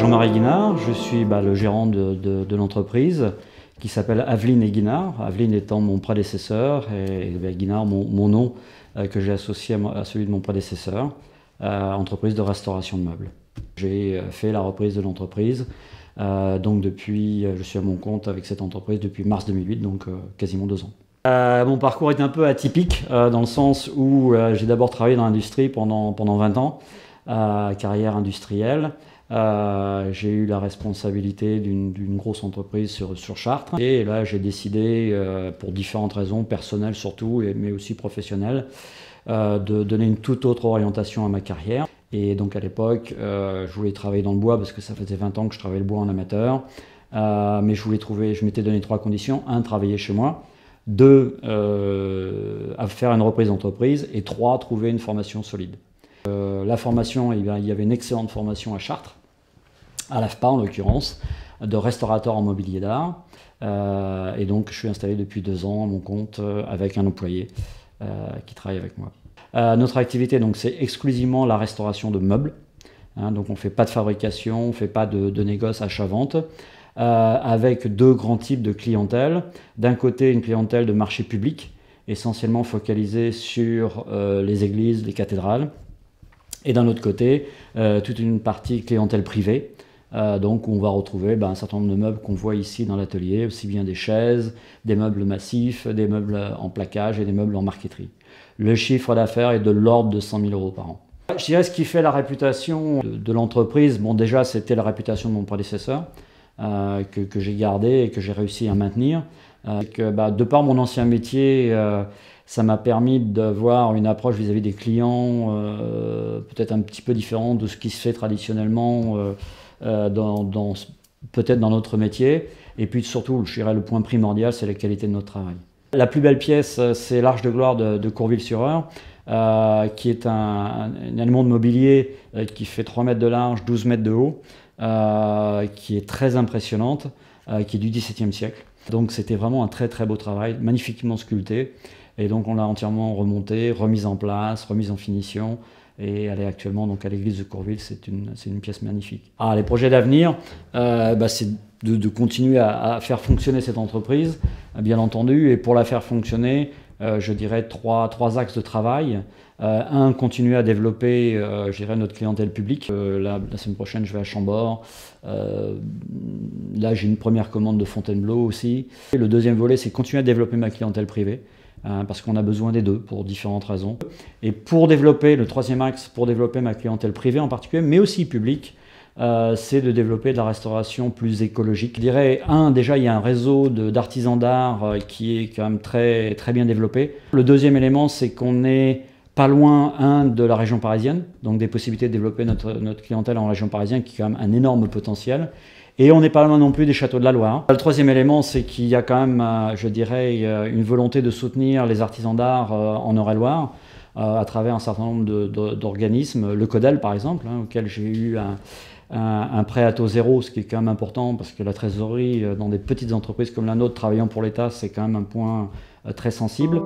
Jean-Marie Guinard, je suis le gérant de l'entreprise qui s'appelle Aveline et Guinard, Aveline étant mon prédécesseur et Guinard mon nom que j'ai associé à celui de mon prédécesseur, entreprise de restauration de meubles. J'ai fait la reprise de l'entreprise, donc depuis, je suis à mon compte avec cette entreprise depuis mars 2008, donc quasiment 2 ans. Mon parcours est un peu atypique dans le sens où j'ai d'abord travaillé dans l'industrie pendant 20 ans, carrière industrielle. J'ai eu la responsabilité d'une grosse entreprise sur Chartres et là j'ai décidé, pour différentes raisons, personnelles surtout, mais aussi professionnelles, de donner une toute autre orientation à ma carrière. Et donc à l'époque, je voulais travailler dans le bois parce que ça faisait 20 ans que je travaillais le bois en amateur, mais je m'étais donné 3 conditions. 1, travailler chez moi. 2, à faire une reprise d'entreprise. Et 3, trouver une formation solide. La formation, il y avait une excellente formation à Chartres, à l'AFPA en l'occurrence, de restaurateur en mobilier d'art. Et donc je suis installé depuis 2 ans à mon compte avec un employé qui travaille avec moi. Notre activité, c'est exclusivement la restauration de meubles. Donc on ne fait pas de fabrication, on ne fait pas de négoce achat-vente. Avec 2 grands types de clientèle. D'un côté, une clientèle de marché public, essentiellement focalisée sur les églises, les cathédrales. Et d'un autre côté, toute une partie clientèle privée, donc où on va retrouver un certain nombre de meubles qu'on voit ici dans l'atelier, aussi bien des chaises, des meubles massifs, des meubles en plaquage et des meubles en marqueterie. Le chiffre d'affaires est de l'ordre de 100 000 € par an. Je dirais ce qui fait la réputation de l'entreprise, déjà c'était la réputation de mon prédécesseur, que j'ai gardé et que j'ai réussi à maintenir. De par mon ancien métier, ça m'a permis d'avoir une approche vis-à-vis des clients peut-être un petit peu différente de ce qui se fait traditionnellement peut-être dans notre métier. Et puis surtout, je dirais le point primordial, c'est la qualité de notre travail. La plus belle pièce, c'est l'Arche de Gloire de Courville-sur-Eure, qui est un élément de mobilier qui fait 3 mètres de large, 12 mètres de haut, qui est très impressionnante, qui est du XVIIe siècle. Donc c'était vraiment un très très beau travail, magnifiquement sculpté. Et donc on l'a entièrement remonté, remise en place, remise en finition. Et elle est actuellement à l'église de Courville, c'est une pièce magnifique. Les projets d'avenir, c'est de continuer à faire fonctionner cette entreprise, bien entendu. Et pour la faire fonctionner, je dirais 3 axes de travail. 1, continuer à développer notre clientèle publique. La semaine prochaine, je vais à Chambord. Là, j'ai une première commande de Fontainebleau aussi. Et le deuxième volet, c'est continuer à développer ma clientèle privée, parce qu'on a besoin des 2 pour différentes raisons. Et pour développer, le 3e axe, pour développer ma clientèle privée en particulier, mais aussi publique, c'est de développer de la restauration plus écologique. Je dirais, déjà, il y a un réseau d'artisans d'art qui est quand même très, très bien développé. Le deuxième élément, c'est qu'on est pas loin, de la région parisienne, donc des possibilités de développer notre clientèle en région parisienne, qui est quand même un énorme potentiel. Et on n'est pas loin non plus des châteaux de la Loire. Le 3e élément, c'est qu'il y a quand même, je dirais, une volonté de soutenir les artisans d'art en Eure-et-Loire, à travers un certain nombre d'organismes, le CODEL par exemple, auquel j'ai eu un prêt à taux zéro, ce qui est quand même important parce que la trésorerie dans des petites entreprises comme la nôtre travaillant pour l'État, c'est quand même un point très sensible.